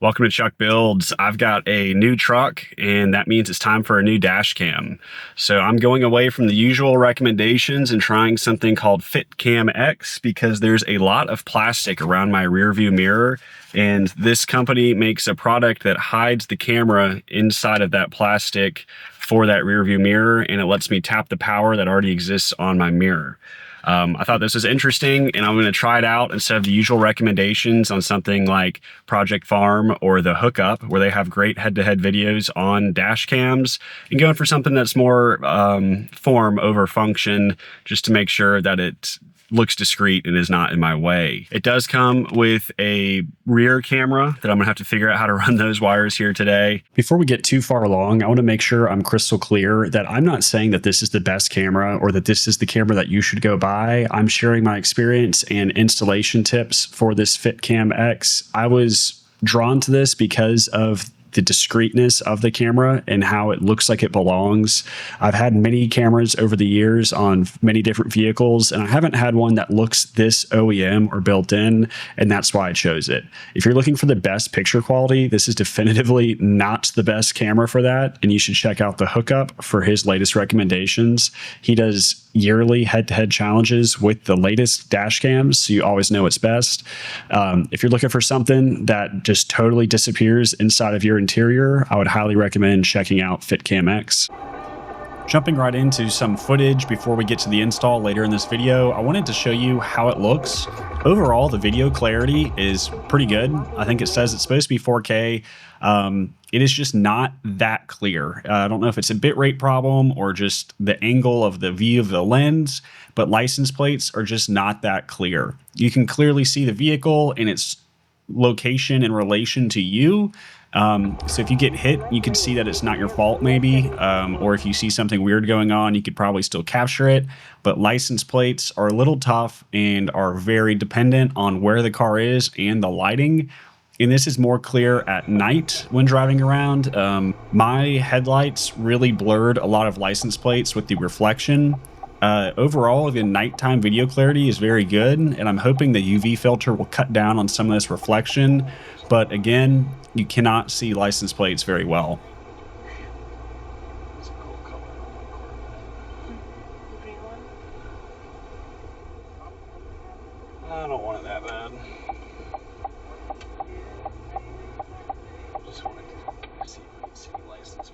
Welcome to Chuck Builds. I've got a new truck, and that means it's time for a new dash cam. So I'm going away from the usual recommendations and trying something called FitCamX because there's a lot of plastic around my rear view mirror, and this company makes a product that hides the camera inside of that plastic for that rear view mirror, and it lets me tap the power that already exists on my mirror. I thought this was interesting, and I'm going to try it out instead of the usual recommendations on something like Project Farm or The Hookup, where they have great head-to-head videos on dash cams, and going for something that's more form over function, just to make sure that it looks discreet and is not in my way. It does come with a rear camera that I'm gonna have to figure out how to run those wires here today. Before we get too far along, I want to make sure I'm crystal clear that I'm not saying that this is the best camera or that this is the camera that you should go buy. I'm sharing my experience and installation tips for this FitCamX. I was drawn to this because of the discreetness of the camera and how it looks like it belongs. I've had many cameras over the years on many different vehicles, and I haven't had one that looks this OEM or built in, and that's why I chose it. If you're looking for the best picture quality, this is definitively not the best camera for that, and you should check out The Hookup for his latest recommendations. He does yearly head-to-head challenges with the latest dash cams, so you always know what's best. If you're looking for something that just totally disappears inside of your interior, I would highly recommend checking out FitCamX. Jumping right into some footage before we get to the install later in this video, I wanted to show you how it looks. Overall, the video clarity is pretty good. I think it says it's supposed to be 4K. It is just not that clear. I don't know if it's a bitrate problem or just the angle of the view of the lens, but license plates are just not that clear. You can clearly see the vehicle and its location in relation to you. So if you get hit, you could see that it's not your fault maybe, or if you see something weird going on, you could probably still capture it. But license plates are a little tough and are very dependent on where the car is and the lighting. And this is more clear at night when driving around. My headlights really blurred a lot of license plates with the reflection. Overall, the nighttime video clarity is very good, and I'm hoping the UV filter will cut down on some of this reflection. But again, you cannot see license plates very well. I don't want it that bad.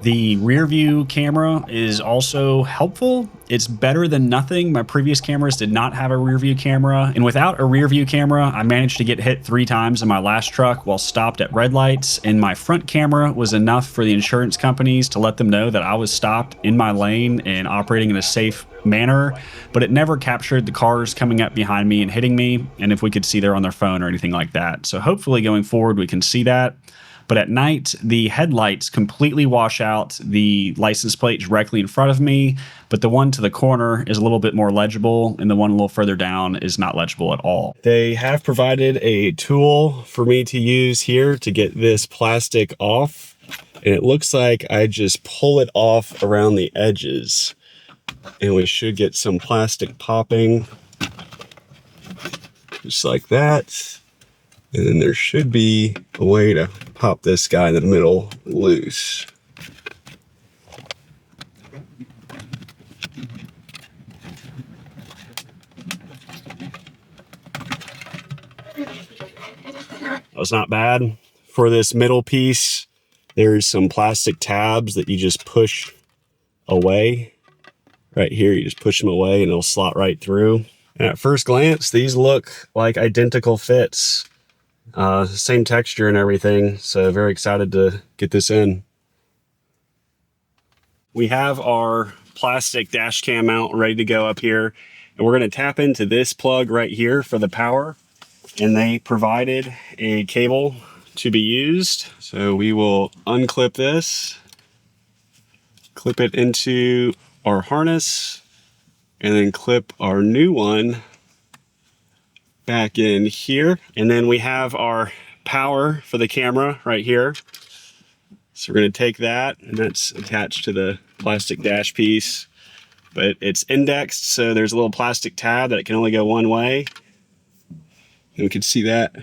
The rear view camera is also helpful. It's better than nothing. My previous cameras did not have a rear view camera, and without a rear view camera, I managed to get hit 3 times in my last truck while stopped at red lights, and my front camera was enough for the insurance companies to let them know that I was stopped in my lane and operating in a safe manner, but it never captured the cars coming up behind me and hitting me, and if we could see they're on their phone or anything like that. So hopefully going forward we can see that. But at night, the headlights completely wash out the license plate directly in front of me, but the one to the corner is a little bit more legible, and the one a little further down is not legible at all. They have provided a tool for me to use here to get this plastic off, and it looks like I just pull it off around the edges, and we should get some plastic popping, just like that. And then there should be a way to pop this guy in the middle loose. That was not bad. For this middle piece, there's some plastic tabs that you just push away. Right here, you just push them away and it'll slot right through. And at first glance, these look like identical fits. Same texture and everything, so very excited to get this in. We have our plastic dash cam mount ready to go up here, and we're going to tap into this plug right here for the power, and they provided a cable to be used. So we will unclip this, clip it into our harness, and then clip our new one back in here. And then we have our power for the camera right here. So we're going to take that, and that's attached to the plastic dash piece, but it's indexed, so there's a little plastic tab that it can only go one way. And we can see that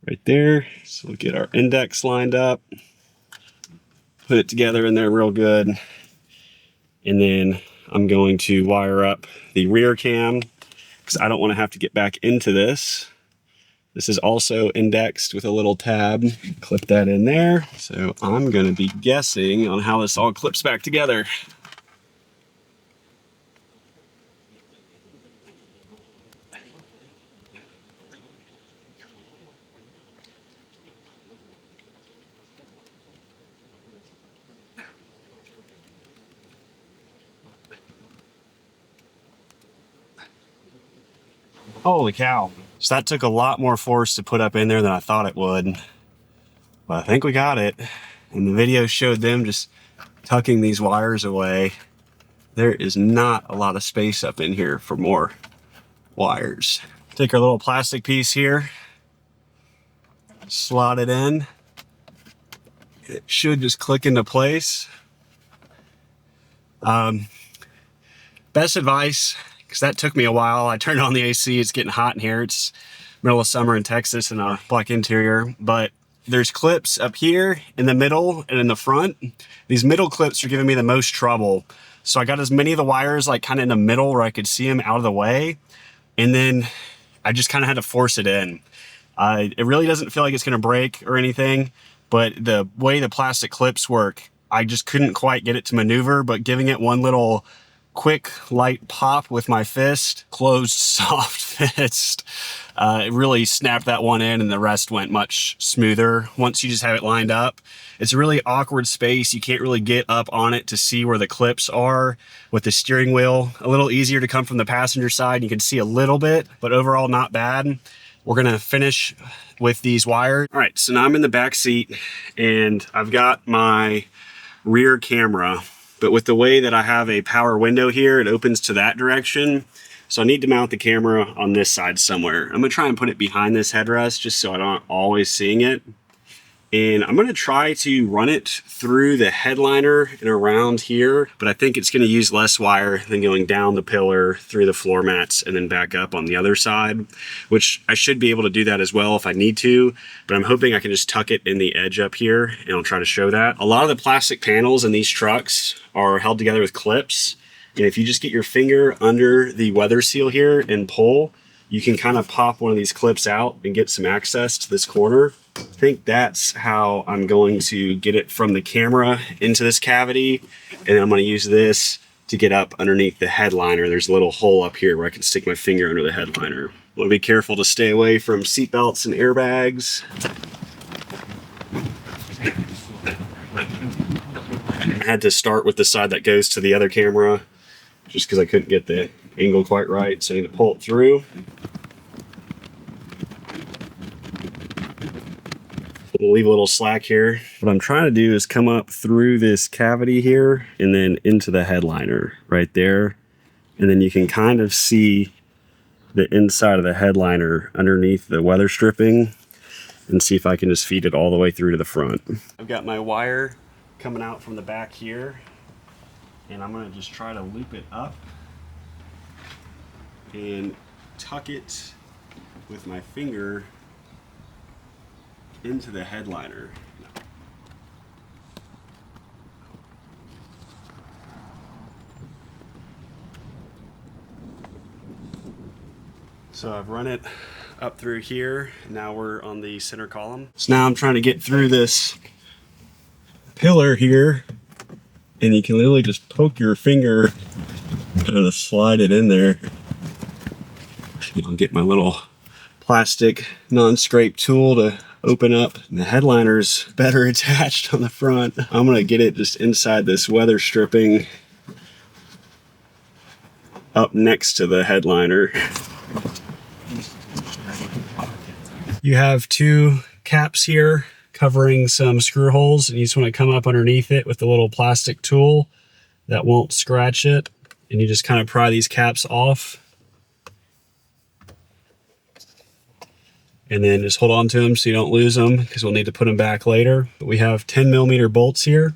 right there. So we'll get our index lined up, put it together in there real good. And then I'm going to wire up the rear cam because I don't want to have to get back into this. This is also indexed with a little tab. Clip that in there. So I'm going to be guessing on how this all clips back together. Holy cow. So that took a lot more force to put up in there than I thought it would. But I think we got it. And the video showed them just tucking these wires away. There is not a lot of space up in here for more wires. Take our little plastic piece here, slot it in. It should just click into place. Best advice, because that took me a while. I turned on the AC, it's getting hot in here. It's middle of summer in Texas and a black interior, but there's clips up here in the middle and in the front. These middle clips are giving me the most trouble. So I got as many of the wires like kind of in the middle where I could see them out of the way. And then I just kind of had to force it in. It really doesn't feel like it's gonna break or anything, but the way the plastic clips work, I just couldn't quite get it to maneuver, but giving it one little quick light pop with my fist, closed soft fist, it really snapped that one in, and the rest went much smoother once you just have it lined up. It's a really awkward space. You can't really get up on it to see where the clips are with the steering wheel. A little easier to come from the passenger side. You can see a little bit, but overall not bad. We're gonna finish with these wires. All right, so now I'm in the back seat and I've got my rear camera, but with the way that I have a power window here, it opens to that direction. So I need to mount the camera on this side somewhere. I'm gonna try and put it behind this headrest just so I'm not always seeing it. And I'm gonna try to run it through the headliner and around here, but I think it's gonna use less wire than going down the pillar, through the floor mats, and then back up on the other side, which I should be able to do that as well if I need to, but I'm hoping I can just tuck it in the edge up here, and I'll try to show that. A lot of the plastic panels in these trucks are held together with clips, and if you just get your finger under the weather seal here and pull, you can kind of pop one of these clips out and get some access to this corner. I think that's how I'm going to get it from the camera into this cavity. And I'm going to use this to get up underneath the headliner. There's a little hole up here where I can stick my finger under the headliner. Want to be careful to stay away from seat belts and airbags. I had to start with the side that goes to the other camera just because I couldn't get the angle quite right. So I need to pull it through. We'll leave a little slack here. What I'm trying to do is come up through this cavity here and then into the headliner right there. And then you can kind of see the inside of the headliner underneath the weather stripping, and see if I can just feed it all the way through to the front. I've got my wire coming out from the back here, and I'm gonna just try to loop it up and tuck it with my finger into the headliner. So I've run it up through here. Now we're on the center column. So now I'm trying to get through this pillar here, and you can literally just poke your finger and slide it in there. I'll get my little plastic non-scrape tool to open up. And the headliner's better attached on the front. I'm gonna get it just inside this weather stripping up next to the headliner. You have two caps here covering some screw holes, and you just want to come up underneath it with a little plastic tool that won't scratch it, and you just kind of pry these caps off. And then just hold on to them so you don't lose them, because we'll need to put them back later. But we have 10mm bolts here.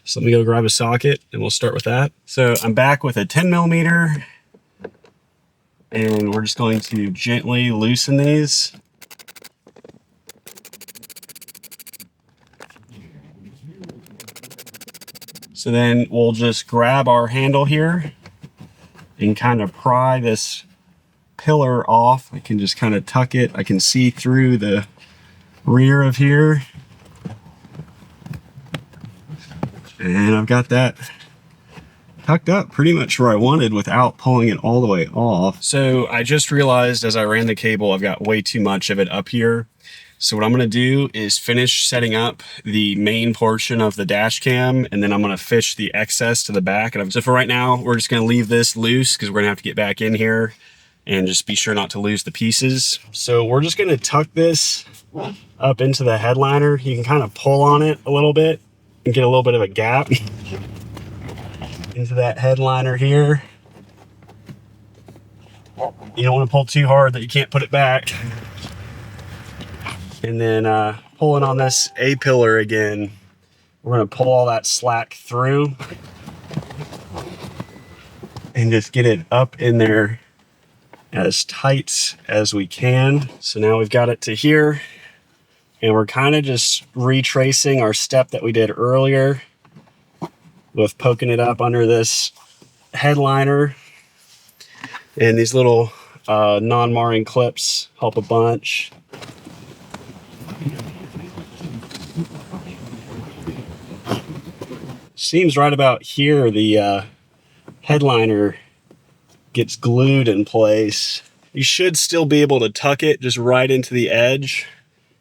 So let me go grab a socket and we'll start with that. So I'm back with a 10mm, and we're just going to gently loosen these. So then we'll just grab our handle here and kind of pry this pillar off. I can just kind of tuck it. I can see through the rear of here. And I've got that tucked up pretty much where I wanted without pulling it all the way off. So I just realized as I ran the cable, I've got way too much of it up here. So what I'm gonna do is finish setting up the main portion of the dash cam, and then I'm gonna fish the excess to the back. And so for right now, we're just gonna leave this loose because we're gonna have to get back in here and just be sure not to lose the pieces. So we're just gonna tuck this up into the headliner. You can kind of pull on it a little bit and get a little bit of a gap into that headliner here. You don't want to pull too hard that you can't put it back. And then pulling on this A-pillar again, we're going to pull all that slack through and just get it up in there as tight as we can. So now we've got it to here, and we're kind of just retracing our step that we did earlier with poking it up under this headliner. And these little non-marring clips help a bunch. Seems right about here the headliner gets glued in place. You should still be able to tuck it just right into the edge,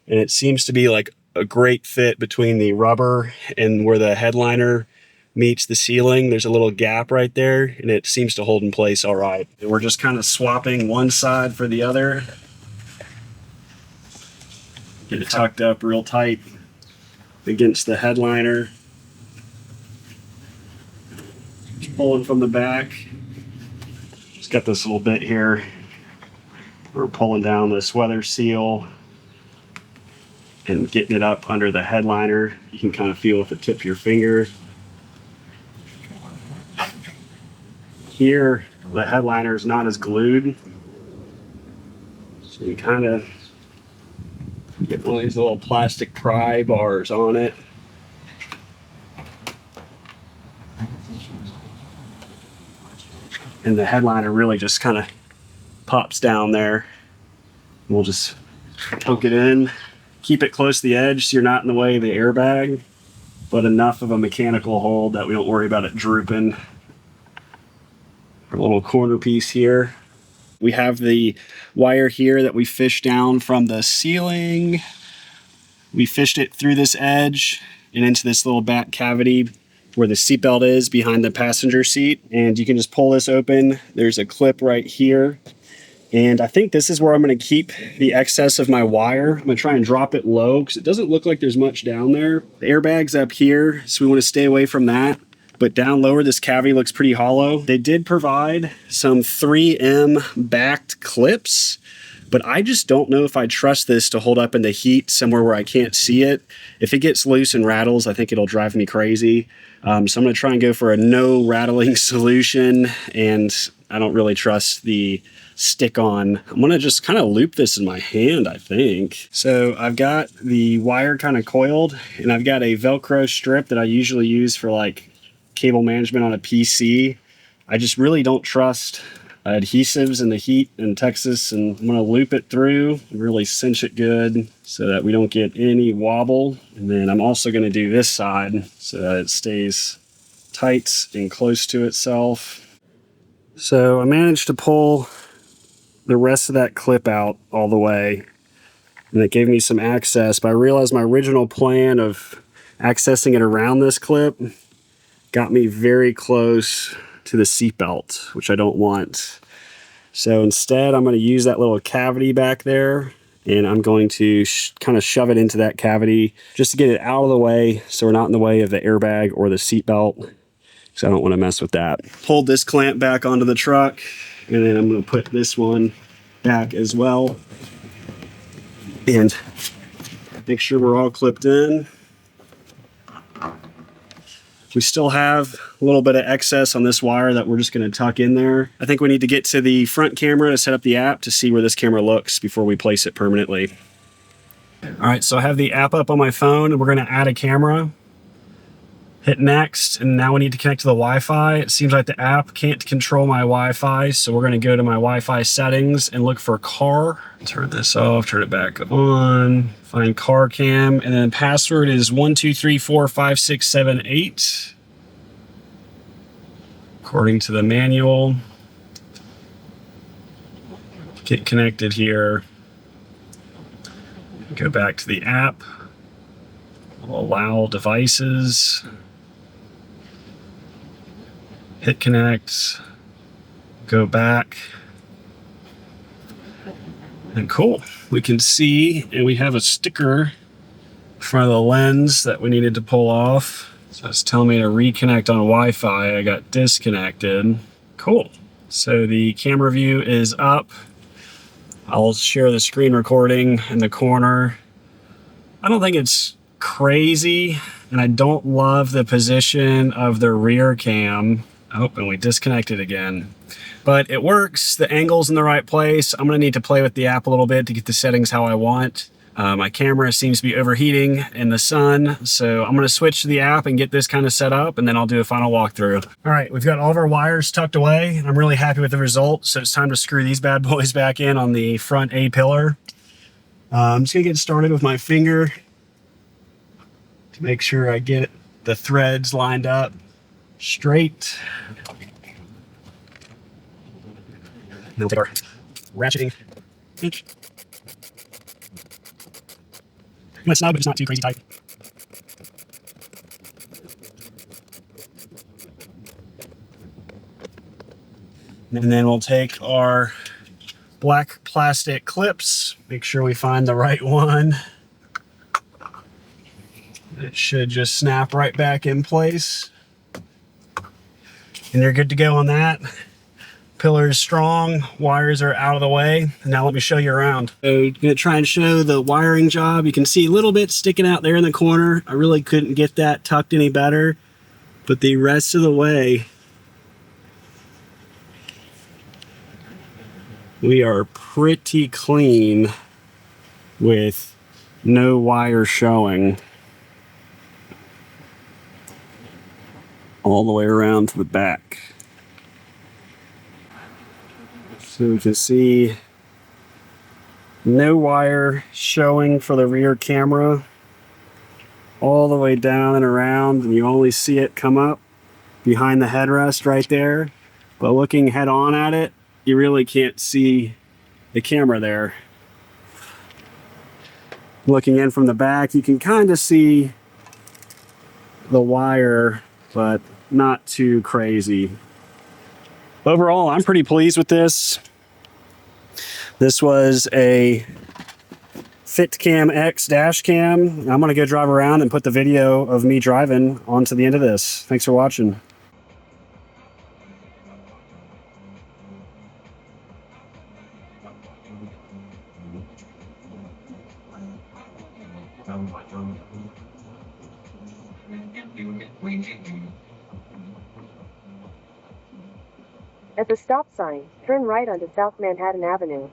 and it seems to be like a great fit between the rubber and where the headliner meets the ceiling. There's a little gap right there, and it seems to hold in place all right. And we're just kind of swapping one side for the other. Get it tucked up real tight against the headliner. Pulling from the back. Just got this little bit here. We're pulling down this weather seal and getting it up under the headliner. You can kind of feel with the tip of your finger. Here, the headliner is not as glued. So you kind of get one of these little plastic pry bars on it. And the headliner really just kind of pops down there. We'll just poke it in, keep it close to the edge so you're not in the way of the airbag, but enough of a mechanical hold that we don't worry about it drooping. Our little corner piece here. We have the wire here that we fished down from the ceiling. We fished it through this edge and into this little back cavity where the seatbelt is behind the passenger seat. And you can just pull this open. There's a clip right here. And I think this is where I'm going to keep the excess of my wire. I'm going to try and drop it low because it doesn't look like there's much down there. The airbag's up here, so we want to stay away from that. But down lower, this cavity looks pretty hollow. They did provide some 3M backed clips, but I just don't know if I trust this to hold up in the heat somewhere where I can't see it. If it gets loose and rattles, I think it'll drive me crazy. So I'm gonna try and go for a no rattling solution, and I don't really trust the stick-on. I'm gonna just kind of loop this in my hand, I think. So I've got the wire kind of coiled, and I've got a Velcro strip that I usually use for like cable management on a PC. I just really don't trust adhesives in the heat in Texas, and I'm gonna loop it through, really cinch it good so that we don't get any wobble. And then I'm also gonna do this side so that it stays tight and close to itself. So I managed to pull the rest of that clip out all the way, and it gave me some access, but I realized my original plan of accessing it around this clip got me very close to the seatbelt, which I don't want. So instead, I'm going to use that little cavity back there, and I'm going to kind of shove it into that cavity just to get it out of the way so we're not in the way of the airbag or the seatbelt, because I don't want to mess with that. Pulled this clamp back onto the truck, and then I'm going to put this one back as well, and make sure we're all clipped in. We still have a little bit of excess on this wire that we're just going to tuck in there. I think we need to get to the front camera to set up the app to see where this camera looks before we place it permanently. All right, so I have the app up on my phone, and we're going to add a camera. Hit next, and now we need to connect to the Wi-Fi. It seems like the app can't control my Wi-Fi, so we're going to go to my Wi-Fi settings and look for car. Turn this off, turn it back on, find car cam, and then password is 12345678 according to the manual. Get connected here. Go back to the app. Allow devices. Hit connect, go back, and cool. We can see, and we have a sticker in front of the lens that we needed to pull off. So it's telling me to reconnect on Wi-Fi. I got disconnected. Cool. So the camera view is up. I'll share the screen recording in the corner. I don't think it's crazy, and I don't love the position of the rear cam. Oh, and we disconnected again. But it works, the angle's in the right place. I'm gonna need to play with the app a little bit to get the settings how I want. My camera seems to be overheating in the sun, so I'm gonna switch to the app and get this kind of set up, and then I'll do a final walkthrough. All right, we've got all of our wires tucked away, and I'm really happy with the result, so it's time to screw these bad boys back in on the front A-pillar. I'm just gonna get started with my finger to make sure I get the threads lined up straight. Then we'll take our ratcheting pinch. It's snug, but it's not too crazy tight. And then we'll take our black plastic clips, make sure we find the right one. It should just snap right back in place. And you're good to go on that. Pillar is strong, wires are out of the way. Now let me show you around. So I'm gonna try and show the wiring job. You can see a little bit sticking out there in the corner. I really couldn't get that tucked any better, but the rest of the way, we are pretty clean with no wire showing. All the way around to the back. So we can see no wire showing for the rear camera all the way down and around, and you only see it come up behind the headrest right there. But looking head on at it, you really can't see the camera there. Looking in from the back, you can kind of see the wire, but not too crazy. Overall, I'm pretty pleased with this. This was a FitCamX dash cam. I'm gonna go drive around and put the video of me driving onto the end of this. Thanks for watching. At the stop sign, turn right onto South Manhattan Avenue.